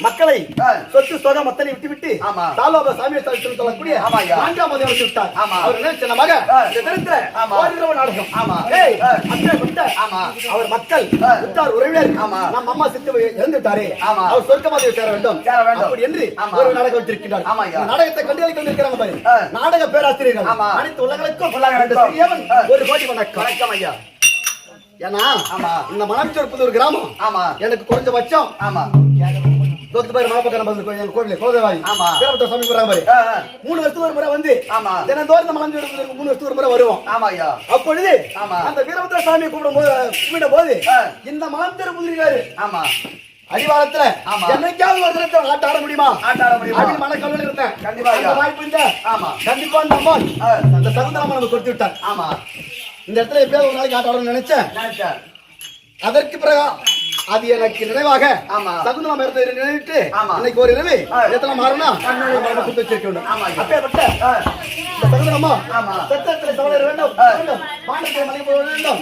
மக்களை சொத்து சொகம் மத்தனை விட்டுவிட்டு சாலோப சாமியை சொல்லக்கூடிய நான்காம் மதம் விட்டு விட்டார். அவர் நினைச்ச மக நாடகம் அவர் மக்கள் உற்றார் உறவினர் நம் அம்மா சித்து இறந்துட்டாரே அவர் சொர்க்கமாதிரி சேர வேண்டும் அப்படி என்று ஒரு நாடகம் வச்சிருக்கிறார். நாடகத்தை கண்டுகளை கொண்டிருக்கிறாங்க பாரு நாடக பேராசிரியர்கள் அனைத்து உலகளுக்கும் ஒரு கோடி வணக்கம் ஐயா. ஏன்னா இந்த மணச்சொற்பது ஒரு கிராமம் எனக்கு குறைஞ்சபட்சம் கோவில் கோதவாய் 3 வருஷத்துக்கு ஒரு முறை வந்து தினந்தோறும் மலஞ்சொற்பதற்கு 3 வருஷத்துக்கு ஒரு முறை வருவோம். அப்பொழுது அந்த வீரபத்ர சாமியை கும்பிடும் போது இந்த மலஞ்சொற்பது அடிவாரத்துல என்னைக்காவது ஒரு தினத்தை ஆட்ட ஆட முடியுமா அப்படின்னு மனக்கவலை இருந்தேன். கண்டிப்பா வாய்ப்பு இல்லை. கண்டிப்பா அந்த அம்மா அந்த சகுந்தராமன் நம்ம கொடுத்து விட்டார். இந்த இடத்துல எப்படியாவது ஒரு நாளைக்கு ஆட்ட ஆடணும்னு நினைச்சேன். அதற்கு பிறகு அது எனக்கு நினைவாக சகுந்தலா மரத்தை நினைவிட்டு இன்னைக்கு ஒரு இரவு எத்தனை மாறனா குத்து வச்சிருக்கணும். அப்பேற்பட்ட சகுந்தலமா சத்தத்தில் சவளர் வேண்டும், பாண்டத்தை மலை போக வேண்டும்.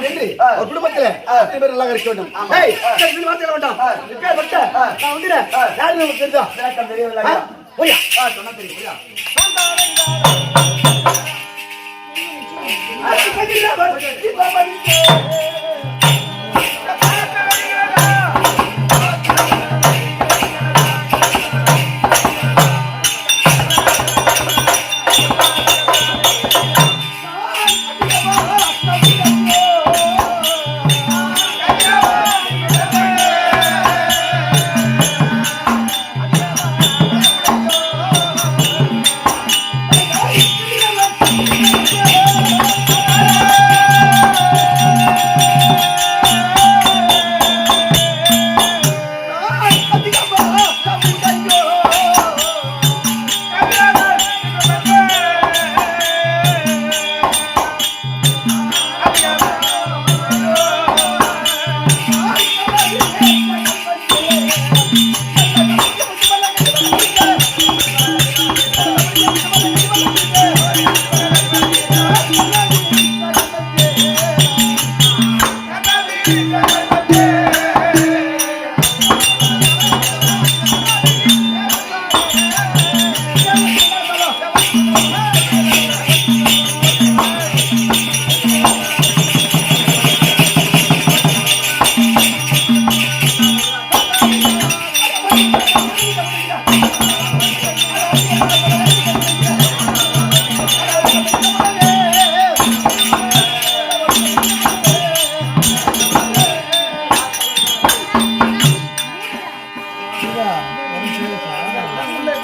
என்று ஒரு குடும்பத்தில் அத்தனை பேர் நல்லா இருக்க வேண்டும். வார்த்தைகள் வேண்டாம். இப்பேற்பட்ட நான் வந்துடுறேன். யாரு நமக்கு தெரிஞ்சா தெரியவில்லை. சொன்னா தெரியும்.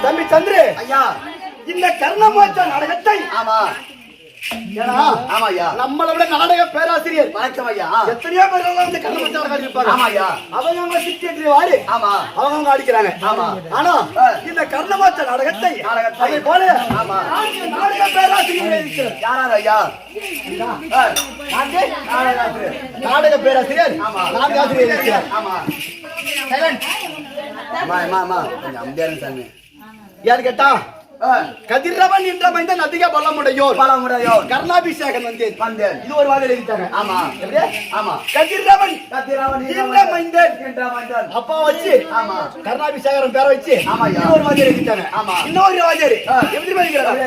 தம்பி சந்திர ஐயா, இந்த கர்ணமோட்ச நாடகத்தை நம்மளை விட நாடக பேராசிரியர் வணக்கம் ஐயா எத்தனையோ பேர் வந்து கர்ணமோட்ச நாடகம் இருப்பாங்க. அவங்க சித்தி வாடி அவங்க அடிக்கிறாங்க. ஆனா இந்த கர்ணமோட்ச நாடகத்தை அதை போல நாடக பேராசிரியர் யாராவது ஐயா? நாடக பேராசிரியர் நாடக ஆசிரியர் இருக்கிறார். யாரு கேட்டா கதிரவன் என்ற மைந்தன் அதிக பலமுடையோர் கர்ணாபிஷேகன் வந்தேன். இது ஒரு வாதில் எழுதிட்டாங்க. ஆமா ஆமா கதிரவன் என்ற மைந்தன் அப்பா வச்சு கர்ணாபிஷேகன் பேரை வச்சு இது ஒரு வாதில் எழுதிட்டாங்க. ஆமா இன்னொரு வாதில் எப்படி எழுதிக்கிறாங்க?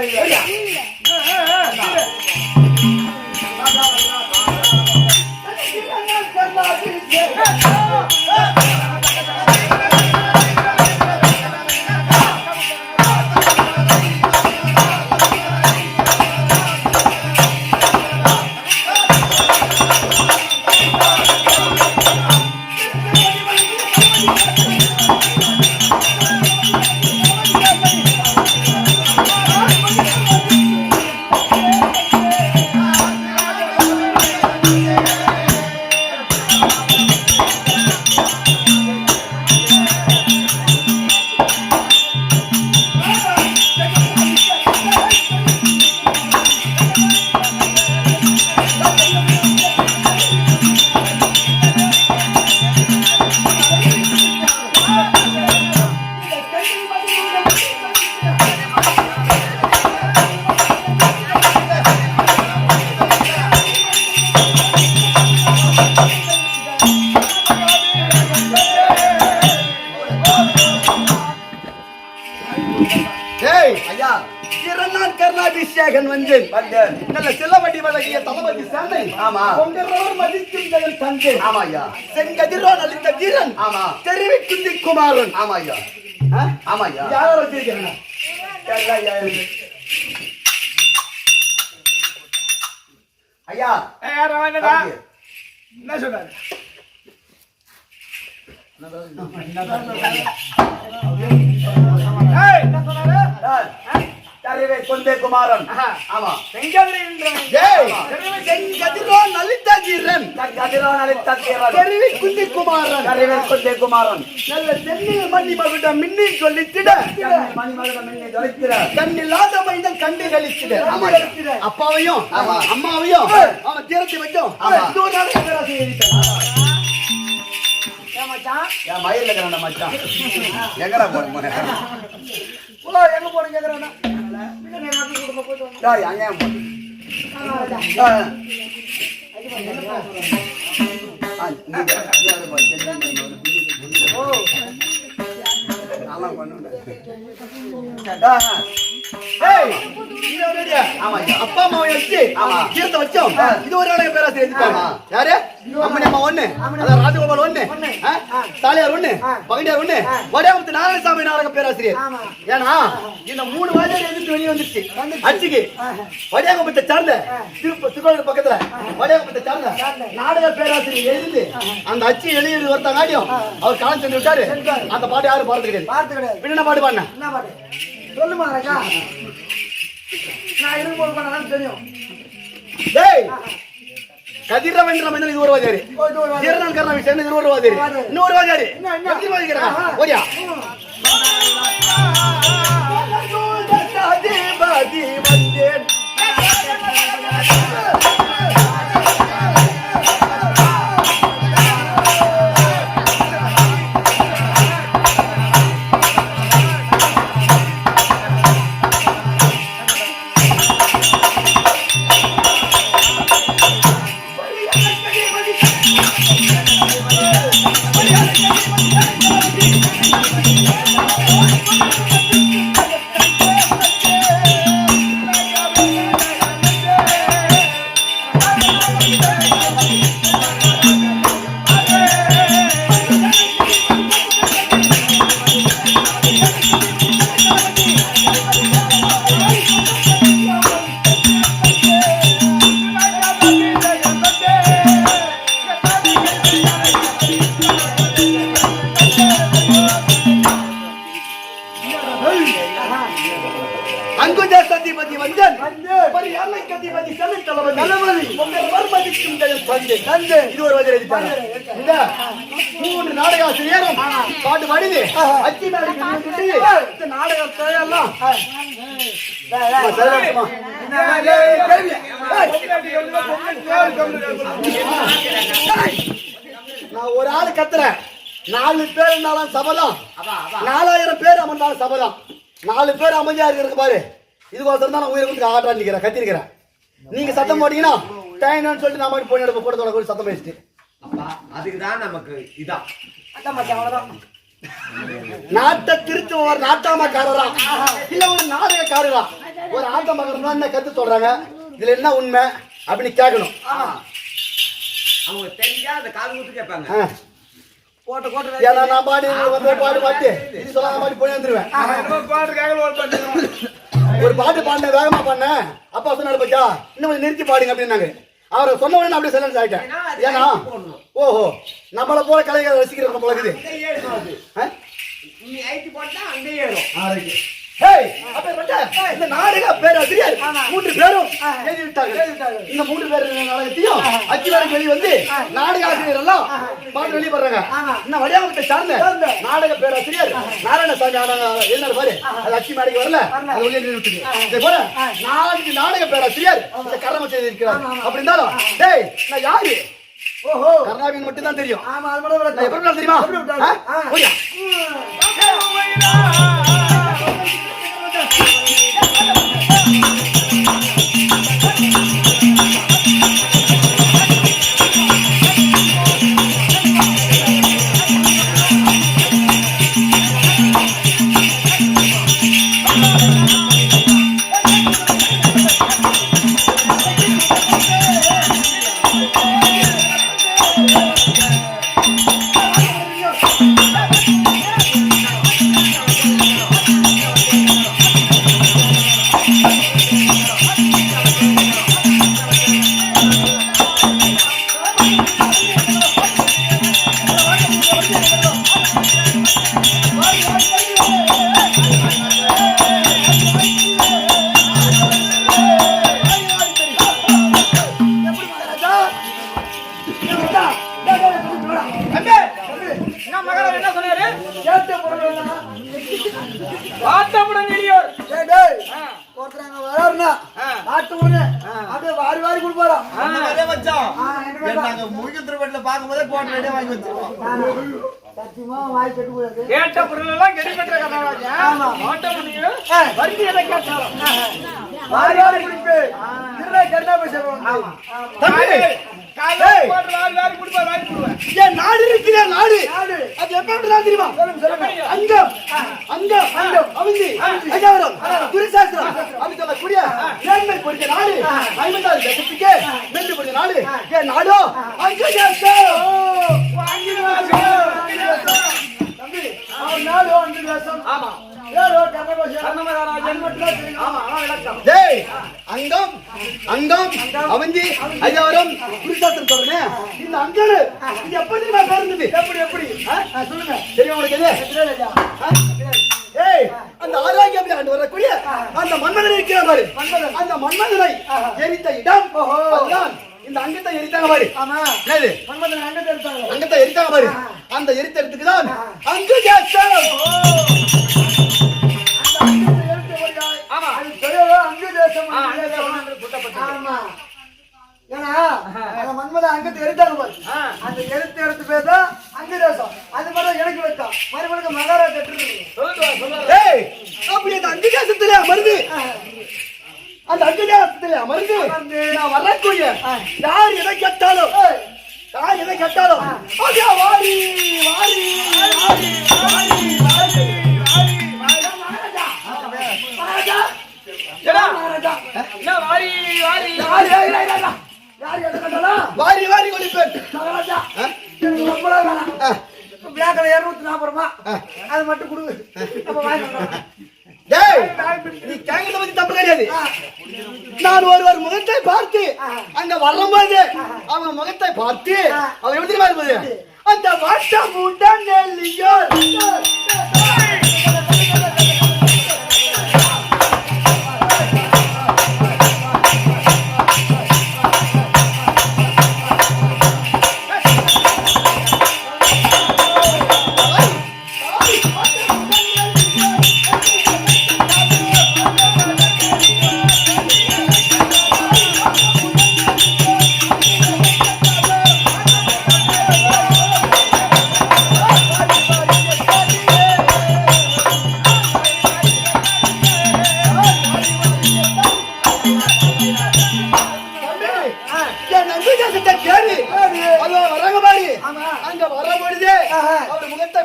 கர்ணாபிஷேகன் வந்தேன். நல்ல செல்லவடி வழங்கிய தளபதி சேனை பொங்கரவர் மதிக்கும் ஜெகன் தந்தேன். ஆமாய்யா செங்கதிரோன் அளித்த வீரன் தெரிவி குந்தி குமாரன். ஆமாய்யா ஆமாய்யா யாரோ வச்சிருக்கேன். ஐயா என்ன சொன்னாரு? கொண்டே குமாரன் ஆமா செங்கதிரோன் அளித்த வீரன் தெரிவி குந்தி குமாரன் கொண்டே குமாரன் நல்ல சென்னில் மணி மகுட மின்னி சொல்லித்திட கண்ணில்லாத மைந்தன் கண்டு கழிச்சிட அப்பாவையும் அம்மாவையும் அவன் தீரத்தை வச்சோம். என் மயிரில் இருக்கிற மச்சான் எங்கடா போன எங்க போன கேக்குறேன்னா அங்கே அப்பா அம்மா வச்சு கீரத்தை வச்சோம். இது ஒரு நாளைக்கு பேராசிரியர் யாரு அம்மனி அம்மா ஒண்ணு, ராஜகோபால் ஒண்ணு, தாலியார் ஒண்ணு, பகண்டியார் ஒண்ணு, வடியாமத்து நாராயணசாமி நாடக பேராசிரியர். ஏன்னா இந்த 3 வாஜர் எதிர்த்து வெளியே வந்துருச்சு அச்சுக்கு. வடியாங்கப்பத்தை சார்ந்த திருக்கோவில் பக்கத்துல வடியாங்கப்பத்தை சார்ந்த நாடக பேராசிரியர் எழுந்து அந்த அச்சு எழுதி ஒருத்தங்காட்டியும் அவர் காலம் சென்று விட்டாரு. அந்த பாட்டு யாரும் பார்த்து கிடையாது. என்ன பாட்டு பாடின சொல்லுமா நான் இருக்கும் தெரியும். கதிரவன் மனிதன் இது ஒரு வாஜாரி, ஜீரன் கர்ண விஷயம் இது ஒரு வாஜாரி, இன்னொரு வாஜாரி ஓடியா நாடகாசிரியரும் பாட்டு பாடிது அச்சி நாடகத்தை எல்லாம் நான் ஒரு ஆளு கத்துறேன். 4 பேர் இருந்தாலும் சபதம், 4000 பேர் அமர்ந்தாலும் சபதம். 4 பேர் அமைதியா இருக்கு பாரு. இதுக்கோசரம் தான் நான் உயிரை கொடுத்து ஆட்டான்னு நிக்கிறேன், கத்திருக்கிறேன். நீங்க சத்தம் போட்டீங்கன்னா டைம்னு சொல்லிட்டு நான் போய் எடுப்ப கூட்டத்தோட கூட சத்தம் பேசிட்டு அதுக்குதான் நமக்கு இதான் நாட்டை திருத்துவர் நாட்டாமக்காரரா இல்ல ஒரு நாடகக்காரரா ஒரு ஆட்டமக்காரன் என்ன கத்து சொல்றாங்க. இதுல என்ன உண்மை அப்படின்னு கேட்கணும். அவங்க தெரிஞ்சா அந்த காது ஊத்து கேட்பாங்க. ஏன்னா நான் பாடி பாடு பாட்டு இது சொல்லாம பாடி போய் வந்துருவேன். ஒரு பாட்டு பாடின வேகமா பாடின அப்பா சொன்னாரு பச்சா இன்னும் கொஞ்சம் நிறுத்தி பாடுங்க அப்படின்னாங்க. அவரை சொன்ன உடனே அப்படியே சைலன்ஸ் ஆயிட்டேன். ஏன்னா ஓஹோ நம்மள போல கலைஞர் ரசிக்கிற போல இருக்குது. இந்த நாடக பேராசிரியர் 3 பேரும் எழுதி விட்டார்கள். இந்த 3 பேர் நாடகத்தையும் அச்சு வேலைக்கு வெளியே வந்து நாடக ஆசிரியர் எல்லாம் பாட்டு வெளியே பண்றாங்க. இன்னும் வடியாமத்தை சார்ந்த நாடக பேராசிரியர் நாராயணசாமி எழுந்தாரு பாரு, அது அச்சு மேடைக்கு வரல, அது வெளியே விட்டுது. இதே போல 4 நாடக பேராசிரியர் இந்த கர்மம் செய்திருக்கிறார். அப்படி இருந்தாலும் டேய் நான் யாரு ஓஹோ கர்நாடகம் மட்டும் தான் தெரியும். ஆமா அது மட்டும் நான் எப்படி தெரியுமா ஓடியா ஒருத்தர் வராருன்னா நாட்டு ஒண்ணு அப்படியே வாரி வாரி கொடுப்பாரா நாங்க முழுக்க திருப்பட்டில பார்க்கும்போதே போட்டு ரெடியா வாங்கி வச்சிருக்கோம். சத்தியமா வாய் கட்டு கூடாது. கேட்ட பொருள் எல்லாம் கெடி பெற்ற கண்ணாடியா மாட்ட முடியும் வண்டி எதை கேட்டாலும் வாரி வாரி குடிப்பு திருட கருணா பேசுறோம். நாடு இருக்கிற நாடு அது எப்படி தெரியுமா? அங்கம் அங்கம் அங்கம் அவிந்தி அஜாவரம் துரிசாஸ்திரம் அப்படி சொல்லக்கூடிய மேன்மை பொறிக்க நாடு 50வது தேசத்துக்கு மேன்மை பொறிக்க நாடு ஏன் நாடோ அங்கு தம்பி அவர் நாடு அஞ்சு தேசம். ஆமா டேய் அங்கம் அங்கம் அவந்தி அஜாவரம் துரிசாஸ்திரம் சொல்றேன். இந்த அங்கரு இது எப்படி தெரியுமா பிறந்தது? எப்படி எப்படி சொல்லுங்க. தெரியும் உங்களுக்கு எது? ஏய் அந்த ஆரோக்கியம் அப்படி ஆண்டு வரக்கூடிய அந்த மன்மதனை இருக்கிற பாரு. அந்த மன்மதனை எரித்த இடம் அதுதான் இந்த அங்கத்தை எரித்தாங்க பாரு. ஆமா என்னது? மன்மதன் அங்கத்தை எடுத்தாங்க. அங்கத்தை எரித்தாங்க பாரு. அந்த எரித்த இடத்துக்கு தான் அங்கு தேசம். ஆமா அது பெரியவா அங்கு தேசம். ஆமா ஏன்னா அந்த மன்மதன் அங்கத்தை எரித்தாங்க பாரு. அந்த எரித்த இடத்து பேர் தான் அங்கு தேசம். அது மாதிரி எனக்கு வைத்தான் மறுபடியும் மகாராஜா ஏய் அப்படி அந்த அங்கு தேசத்திலே அமர்ந்து அந்த அங்கு தேசத்திலே அமர்ந்து நான் வரக்கூடிய யார் எதை கேட்டாலும் யார் எதை கேட்டாலும் அப்படியே வாரி வாரி வாரி வாரி வாரி வாரி வாரி கொடுப்பேன். வியாக்களை 240 ரூபாய் அது மட்டும் கொடு. நீ கேங்கத்தை பத்தி தப்பு கிடையாது. நான் ஒருவர் முகத்தை பார்த்து அங்க வரும்போது அவங்க முகத்தை பார்த்து அவர் எப்படி இருப்பது அந்த வாட்டம் உடன்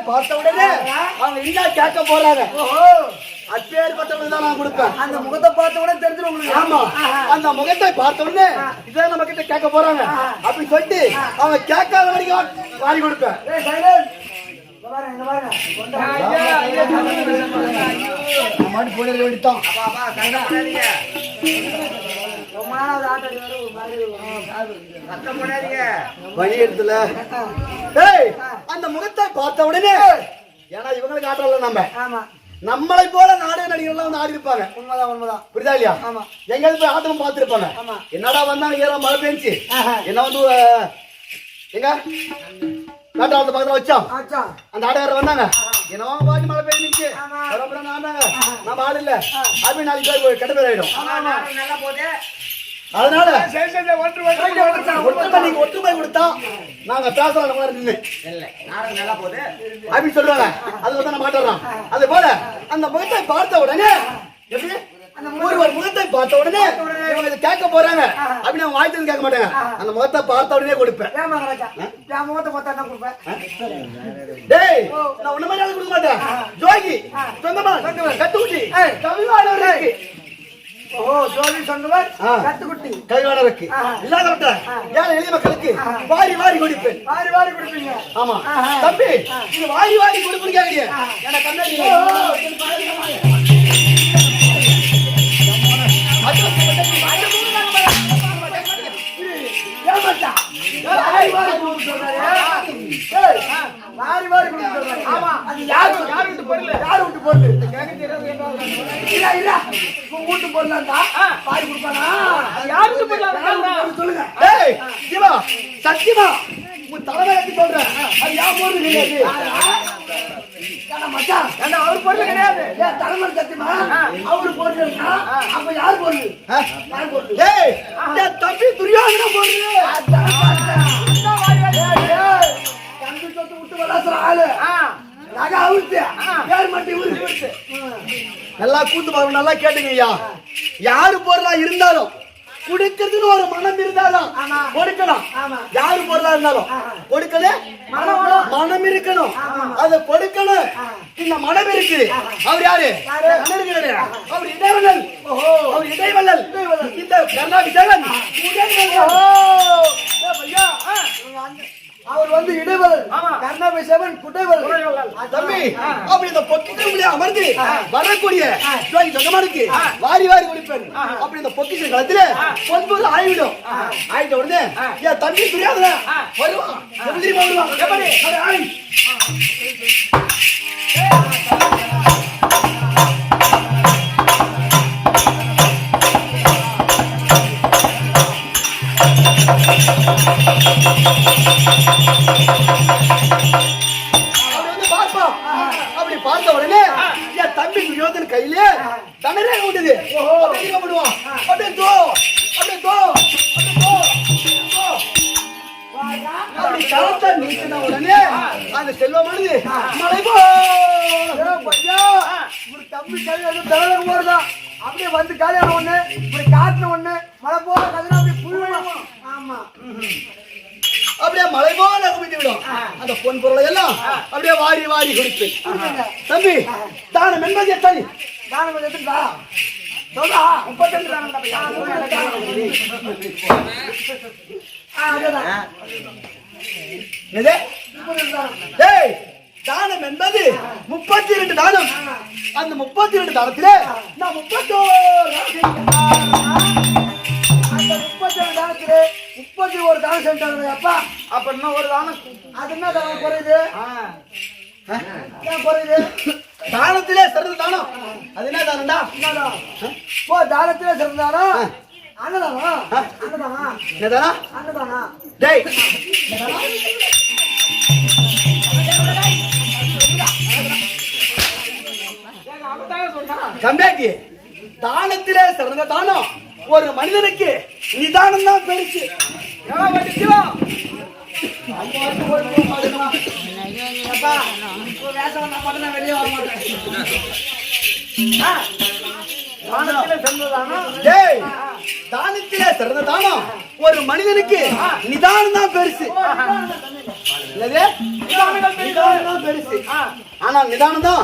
பார்த்த உடனே அவங்க என்ன கேட்க போறாங்க. அப்பேற்பட்டவங்க தான் நான் கொடுப்பேன். அந்த முகத்தை பார்த்த உடனே தெரிஞ்சிடும். ஆமா அந்த முகத்தை பார்த்த உடனே இதை நம்ம கிட்ட கேட்க போறாங்க அப்படின்னு சொல்லிட்டு அவங்க கேட்காத வரைக்கும் வாரி கொடுப்பேன். வழி எடுத்துல அந்த முகத்தை பார்த்த உடனே ஏன்னா இவங்களுக்கு ஆட்டல நம்ம நம்மளை போல நாடக நடிகர்கள் வந்து ஆடி இருப்பாங்க. உண்மைதான் உண்மைதான். புரியுதா இல்லையா? எங்க போய் ஆட்டமும் பார்த்துருப்பாங்க. என்னடா வந்தாங்க ஏற மழை பெஞ்சு என்ன வந்து எங்க நாட்டாளத்தை பக்கத்துல வச்சோம் அந்த ஆடகாரர் வந்தாங்க என்னவோ பாட்டு மழை பெய்ஞ்சிச்சு நம்ம ஆடு இல்ல அப்படி நாளைக்கு பேர் கெட்ட பேர் ஆயிடும். அதனால ஒற்றுமை கொடுத்தா நாங்க பேசலாம் நின்று அப்படின்னு சொல்லுவாங்க. அது வந்து நம்ம மாட்டோம். அது போல அந்த முகத்தை பார்த்த உடனே எப்படி ஒருவர் முகத்தை பார்த்த உடனே இவங்க கேட்க போறாங்க அப்படின்னு அவங்க வாய்த்து கேட்க மாட்டாங்க. அந்த முகத்தை பார்த்த உடனே கொடுப்பேன். டேய் நான் ஒண்ணு மாதிரி கொடுக்க மாட்டேன். ஜோகி சொந்தமா கத்துக்குட்டி கவிவாளர் இருக்கு. ஓ ஜோகி சொந்தவர் கத்துக்குட்டி கவிவாளருக்கு இல்லாதவற்ற ஏழை எளிய மக்களுக்கு வாரி வாரி கொடுப்பேன். வாரி வாரி கொடுப்பீங்க. ஆமா தம்பி இது வாரி வாரி கொடுப்புன்னு கேக்குறீங்க. எனக்கு கண்ணாடி சத்தியமா தலைமை சொல்றேன். அது யார் போறது கிடையாது. மச்சான் ஏண்டா அவர் பொருள் கிடையாது. ஏன் தலைமை சத்தியமா அவரு போட்டுருக்கா அப்ப யார் பொருள் யார் பொருள் ஏய் என் தம்பி துரியோதன பொருள் தம்பி சொத்து விட்டு வராசுற ஆளு நகை அவுத்து யார் மட்டும் இவருக்கு நல்லா கூத்து பாருங்க, நல்லா கேட்டுங்க ஐயா. யாரு பொருளா இருந்தாலும் கொடுக்கிறதுன்னு ஒரு மனம் இருந்தாலும் கொடுக்கலாம். யாரு பொருளா இருந்தாலும் கொடுக்கல மனம் இருக்கணும், அதை கொடுக்கணும். இந்த மனம் இருக்குது. அவர் யாரு? அவர் இடைவல்லல். அவர் இடைவல்லல். இந்த கர்நாடகன் அவர் வந்து இடைவல் கர்ணாபிஷேகன் குடைவல் தம்பி. அப்படி இந்த பொக்கிஷங்களே அமர்ந்து வரக்கூடிய ஜகமானுக்கு வாரி வாரி கொடுப்பேன். அப்படி இந்த பொக்கிஷ காலத்துல பொன்பொருள் ஆயிடும். ஆயிட்ட உடனே என் தம்பி புரியாதுல வருவான். எப்படி வருவான்? எப்படி அப்படி பார்த்த உடனே என் தம்பி துரியோதன கையில தண்டனை விடுது. அப்படியே அப்படியே தோ அப்படியே தோ அப்படி கலத்தை நீக்கின உடனே அந்த செல்வமானது மலை தம்பி கல்யாணம் தலைவரம் போறதான் அப்படியே வந்து கல்யாணம் ஒண்ணு இப்படி காட்டுன ஒண்ணு மழை போல கல்யாணம் அப்படி புழுவணும். ஆமா அப்படியே மலை போல குமித்து விடும். அந்த பொன் பொருளை எல்லாம் அப்படியே வாரி வாரி கொடுத்து தம்பி தானம் என்பது எத்தனை? தானம் எடுத்துட்டா சொல்றா 32 தானம். தானம் என்பது 32 தானம். அந்த 32 தானத்திலே நான் 31 தானத்திலே 31 தானம் செஞ்சாங்க. அப்பா அப்ப இன்னும் ஒரு தானம். அது என்ன தானம் குறையுது? ஏன் குறையுது? தானத்திலே சிறந்த தானம். அது என்ன தானம்டா? ஓ தானத்திலே சிறந்த தானம் அன்னதானா? அன்னதானா? என்னதானா? அன்னதானா? டேய் கம்மியாக்கி தானத்திலே சிறந்த தானம் ஒரு மனிதனுக்கு நிதானம் தான் பெருசு. வெளியே வர மாட்டேன். தானத்திலே சிறந்த தானம் ஒரு மனிதனுக்கு நிதானம் தான் பெருசு. பெருசு ஆனா நிதானம் தான்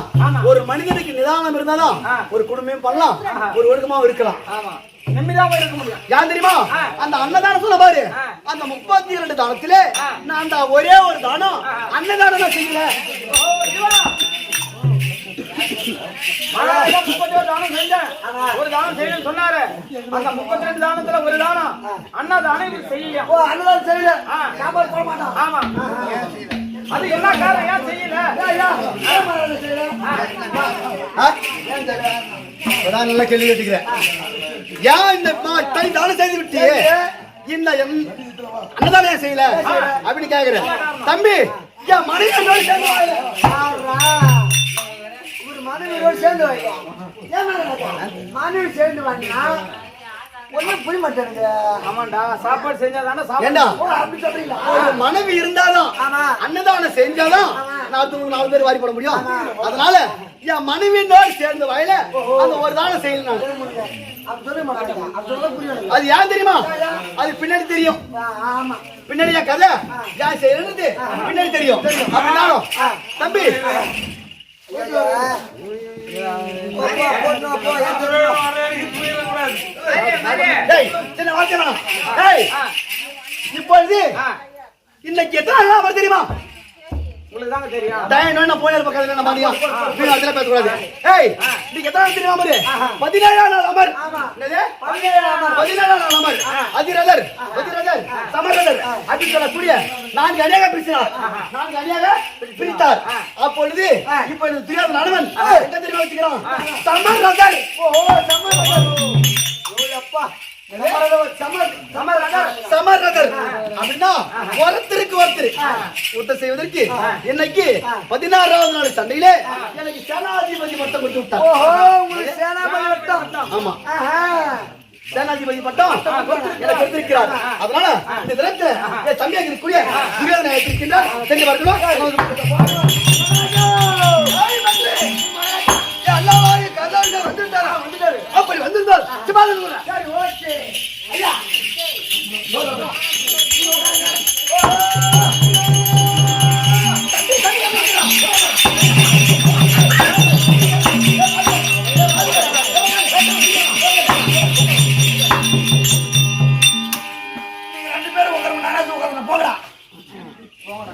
ஒரு மனிதனுக்கு நிதானம் இருந்தாதான் ஒரு குடும்பம் பண்ணலாம், ஒரு ஒழுக்கமா இருக்கலாம், நிம்மதியாக இருக்க முடியும். யார் தெரியுமா? அந்த அன்னதானம் சொல்ல பாரு. அந்த 32 தானத்திலே நான் அந்த ஒரே ஒரு தானம் அன்னதானம் தான் செய்யல. ஒரு தானம் செய்யணும் சொன்னாரு. அந்த 32 தானத்துல ஒரு தானம் அன்னதானம் செய்யல. ஓ அன்னதானம் செய்யல. சாப்பாடு போட மாட்டான். ஆமா. அது என்ன காரணம்? ஏன் செய்யல? நல்ல கேள்வி கேட்டுக்கிறேன். ஏன் இந்த தானம் செய்து விட்டு இந்த அன்னதானம் ஏன் செய்யல அப்படின்னு கேக்குறேன். தம்பி என் மனைவியோடு சேர்ந்து மனைவி சேர்ந்து வாங்கினா ஒன்னும் புரிய மாட்டேங்க. ஆமாண்டா, சாப்பாடு செஞ்சாதானே அப்படி சொல்றீங்களா? ஒரு மனைவி இருந்தாலும் அன்னதானம் செஞ்சாதான் 4 பேர் வாரி போட முடியும். அதனால என் மனைவியோடு சேர்ந்து வாயில அந்த ஒரு தானம் செய்யணும். அது ஏன் தெரியுமா? அது பின்னாடி தெரியும். பின்னாடி என் கதை ஏன் செய்யறது பின்னாடி தெரியும். அப்படின்னாலும் தம்பி இப்பொழுது இன்னைக்கு எத்தனை நாள் வருது தெரியுமா? உங்களுக்கு தாங்க தெரியும். போன பக்கத்துல என்ன பண்ணியா பேசக்கூடாது. இன்னைக்கு எத்தனை நாள் தெரியுமா? 17ஆம் நாள் அமர். 17ஆம் நாள் அமர். அதிரதர் சமரதர் அப்படின்னு சொல்லக்கூடிய 4 அணியாக பிரித்தார். 4 அணியாக பிரித்தார். அப்பொழுது இப்பொழுது துரியோதன நாடவன் எங்க தெரியுமா வச்சுக்கிறான்? சமரதர். சமரகர் அப்படின்னா ஒருத்தருக்கு ஒருத்தர் செய்வதற்கு இன்னைக்கு 16வது நாள் சண்டையிலே எனக்கு சேனாதிபதி பட்டம் கொடுத்து விட்டார். ஆமா, சேனாதிபதி பட்டம் எனக்கு கொடுத்திருக்கிறார். அதனால இந்த தினத்துல என் தம்பியாக இருக்கக்கூடிய துரியோதனை இருக்கின்றார். சென்று பார்க்கணும். அப்படி வந்திருந்தால் ஐயா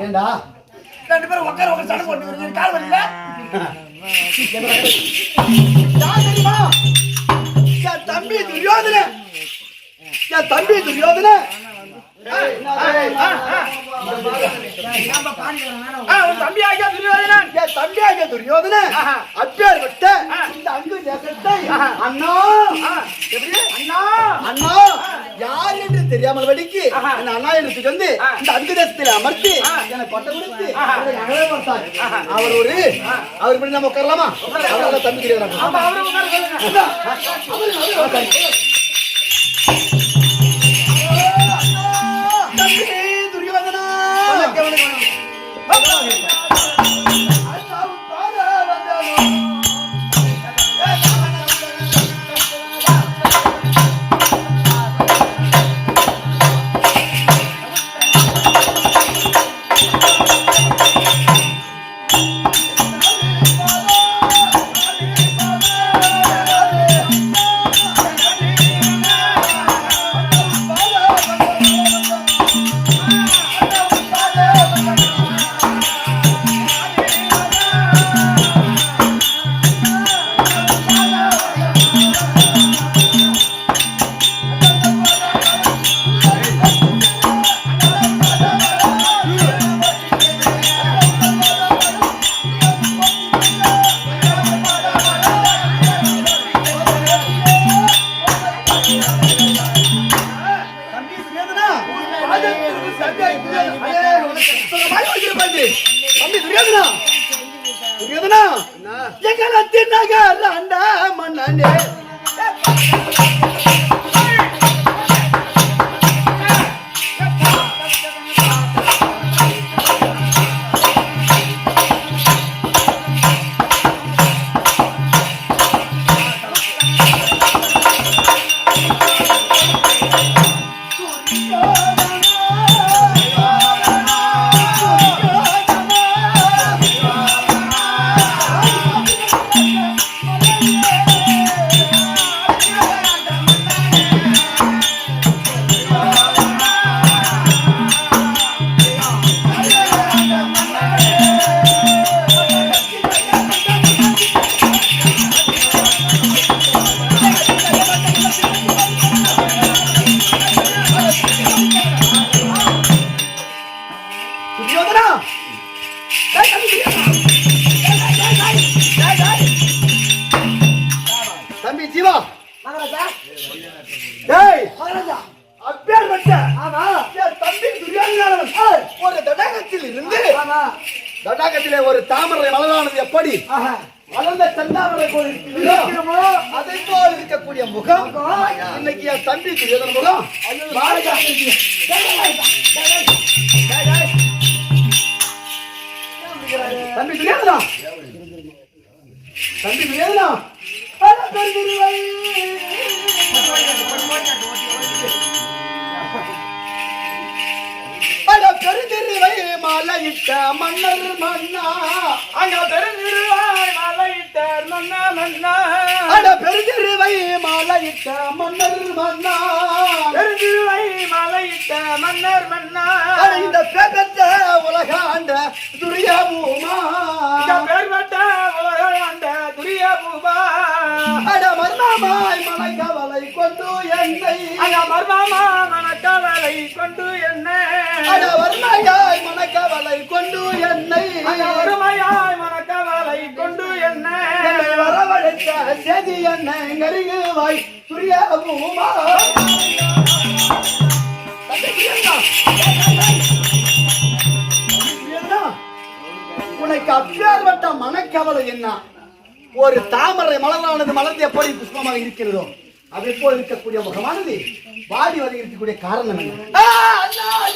ஏண்டா 2 பேரும் உட்கார சண்டை போட்டு கால் வலில தம்பி துரியோதன தம்பியாக துரியோதன அப்பேற்பட்ட இந்த அங்கு தேசத்தை அண்ணா அண்ணா யார் என்று தெரியாமல் வடிக்கு அண்ணா என்று வந்து இந்த அங்கு தேசத்தில் அமர்த்தி எனக்கு பட்டம் கொடுத்து அவர் படி நம்ம உட்காரலாமா? அவரால் தம்பி துரியோதன தம்பி ஜீவா தம்பி துரியோதனன் ஒரு தடாகத்தில் இருந்து தடாகத்திலே ஒரு தாமரை மலரானது எப்படி வளர்ந்த செந்தாமரை இருக்கிறோமோ அதை போல் இருக்கக்கூடிய முகம் இன்னைக்கு என் தம்பி துரியோதன முகம். தம்பி துரியோதனா பெருந்திருவை மாலையிட்ட மன்னர் மன்னா அங்க பெருந்திருவாய் மாலையிட்ட மன்னா மன்னா அட பெருந்திருவை மாலையிட்ட மன்னர் மன்னா பெருந்திருவை மாலையிட்ட மன்னர் மன்னா இந்த பேர்பட்ட உலகாண்ட துரியபூமா இந்த பேர்பட்ட உலகாண்ட துரியபூமா அட மர்மாமாய் மனக்கவலை கொண்டு என்னை அட மர்மாமா மனக்கவலை கொண்டு என்னை அட வறுமையாய் மனக்கவலை கொண்டு என்னை அட வறுமையாய் மனக்கவலை கொண்டு என்னை வரவழைத்த செய்தி என்னை கருகுவாய் துரியமுமா உனக்கு அப்பேற்பட்ட மனக்கவலை என்ன? ஒரு தாமரை மலரானது மலர்ந்து எப்படி புஷ்பமாக இருக்கிறதோ அதை போல் இருக்கக்கூடிய முகமானது வாடி வந்து இருக்கக்கூடிய காரணம் என்ன?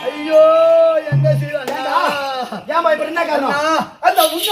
ஐயோ என்ன செய்யலாம்? ஏமா இப்ப என்ன காரணம்? அந்த உங்க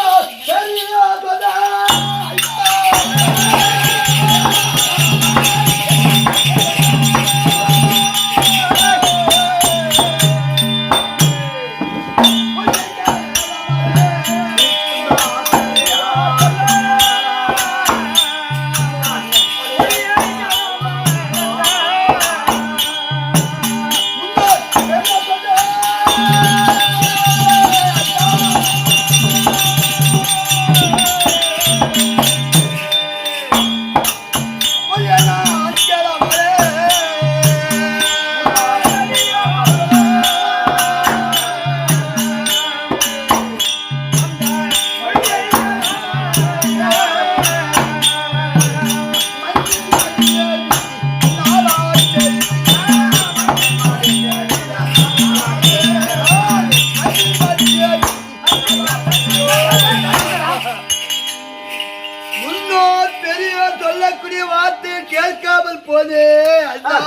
சொல்லக்கூடிய வார்த்தை கேட்காமல் போதே அண்ணா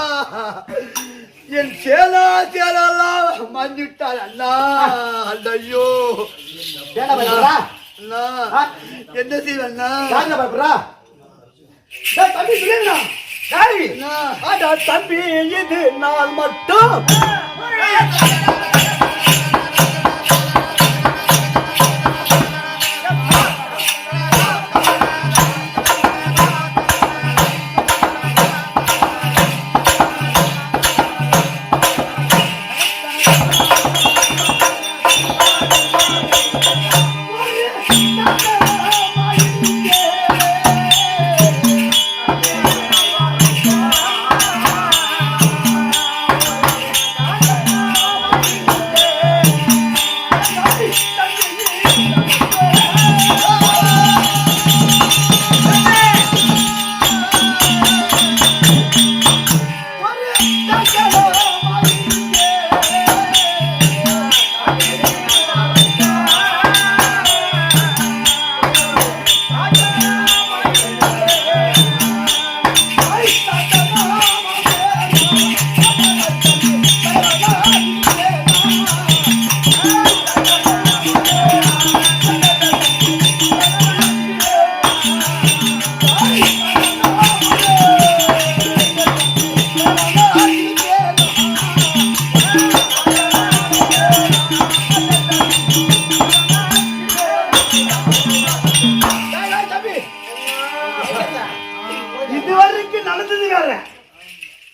என் சேலாம் மஞ்சுட்டார் அண்ணா. ஐயோ என்ன செய்வண்ணா? தம்பி இது நாள் மட்டும் இதுவரைக்கும் நடந்தது வேற,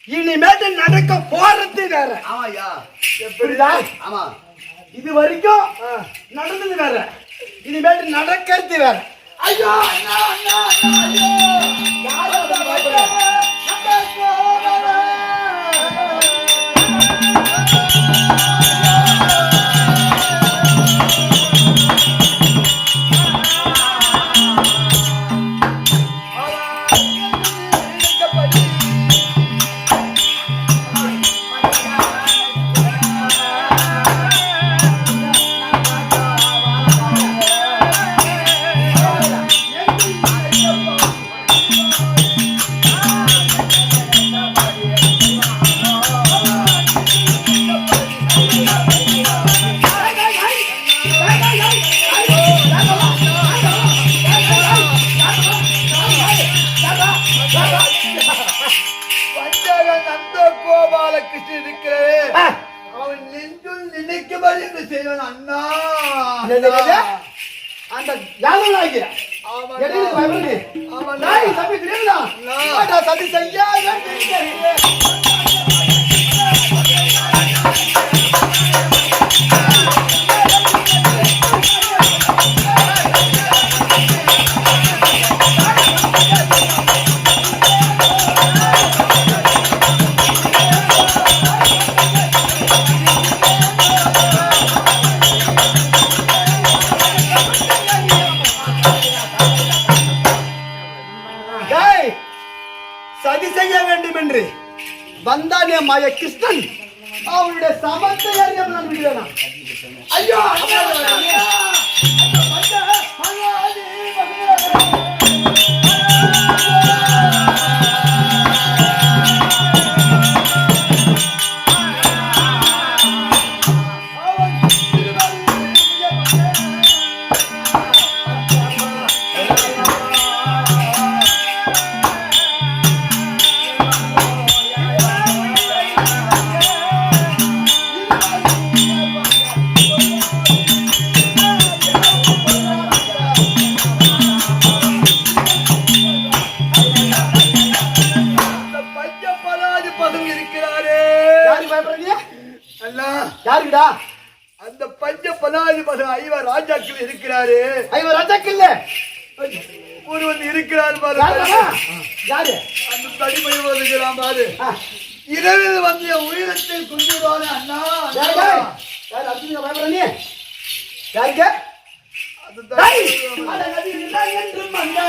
இனிமேட்டு நடக்க போறது வேற. ஆமாயா, எப்படிதான்? ஆமா, இது வரைக்கும் நடந்தது வேற, இனிமேட்டு நடக்கிறது வேற. ஐயோ அண்ணா அண்ணா ஐயோ யாரோ பயப்பட அந்த யாதவனாகிய எதிரி பயப்படி நாய் சபை தெரியுதா ஆடா சதி செய்யாத சதி செய்ய வேண்டும் என்று வந்தானே மாய கிருஷ்ணன் அவனுடைய சமத்தை அறியாமல் நான் விடுவேனா ஐயோ யாருடா அந்த பஞ்ச பதாதிபதி ஐவர் ராஜாக்கள் இருக்கிறாரு. ஐவர் ராஜாக்கள் இல்ல ஒருவன் இருக்கிறார் பாரு. யாரு அந்த தடிமை வருகிறான் பாரு. இரவில் வந்து உயிரத்தை கொண்டுடுவானே அண்ணா. யாரு அர்ஜுன பயப்படனே யாருங்க அந்த நதி என்று மன்னா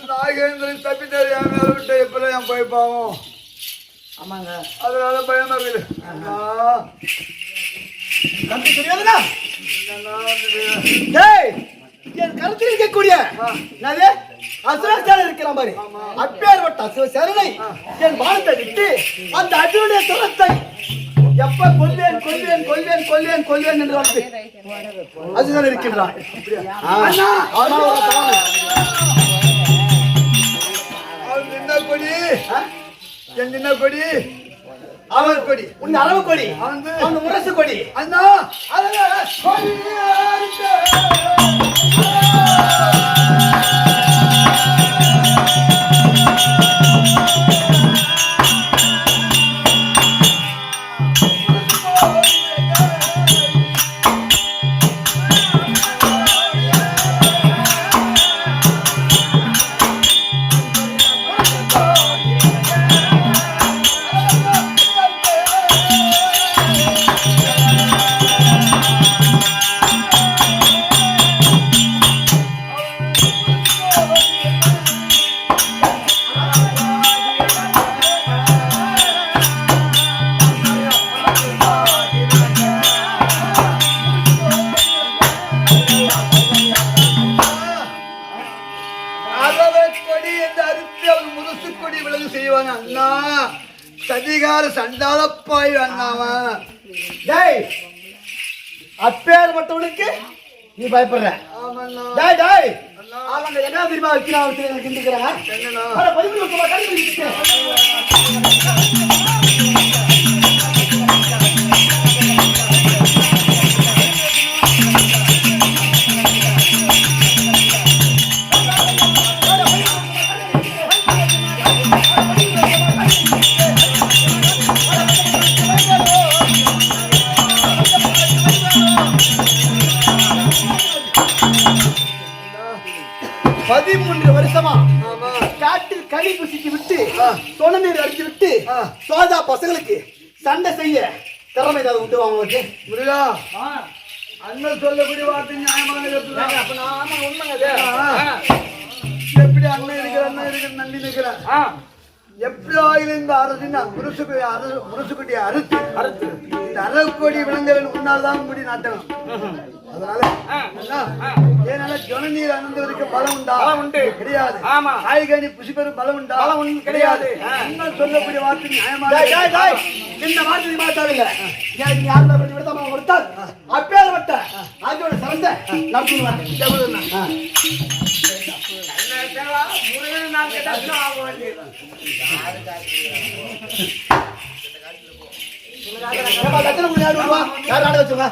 நாகேந்திரன் தப்பித்தது என் மேல விட்டு எப்ப என் போய்ப்பாவும். ஆமாங்க அதனால பயமா இருக்குது. என் கருத்தில் இருக்கக்கூடிய அசுரஸ்தான இருக்கிறான் பாரு. அப்பேற்பட்ட அசுரசேரனை என் வானத்தை விட்டு அந்த அர்ஜுனுடைய சுரத்தை எப்ப கொல்வேன் கொல்வேன் கொல்வேன் கொல்வேன் கொல்வேன் என்று வந்து அதுதான் இருக்கின்றான். அவன் நின்ன கொடி என் நின்ன கொடி அவன் கொடி உன் அளவு கொடி அவன் முரசு கொடி அண்ணா எப்படி விலகு செய்வாங்க அண்ணா சதிகார சண்டாலப்பாய் அண்ணாவா டேய் அப்பேற்பட்டவனுக்கு நீ பயப்படுற ஆமாண்ணா டேய் டேய் அவங்க என்ன தெரியுமா வைக்கிறான் கிண்டுக்கிறாங்க என்னண்ணா அட பதிமூணு சும்மா கண்டுபிடிச்சு வருஷமா காட்டில் களி புசிக்கு விட்டு சொன நீர் அடிச்சு விட்டு சோதா பசங்களுக்கு சண்டை செய்ய திறமை ஏதாவது விட்டு அவங்களுக்கு முருகா அண்ணன் சொல்லக்கூடிய வார்த்தை நியாயமான உண்மைங்க எப்படி அண்ணன் இருக்கிற நம்பி நிற்கிறேன் எப்படி ஆயிலும் இந்த அரசின் முரசுக்குட்டியை அறுத்து இந்த அரக்கொடி விலங்குகள் முன்னால் தான் முடி நாட்டணும் அதனால ஏனால ஜனநீர் அனந்தவருக்கு பலம் உண்டா உண்டு கிடையாது ஆமா காய்கனி புசிப்பெரும் பலம் உண்டா கிடையாது அண்ணன் சொல்லக்கூடிய வார்த்தை நியாயமான இந்த வார்த்தை மாத்தாவில்லை யாருமே பண்ணி விடுத்தாம கொடுத்தால் அப்பேற்பட்ட ஆஜோட சிறந்த நடத்துவாங்க யார் ஆட வச்சுங்க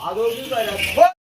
அதோ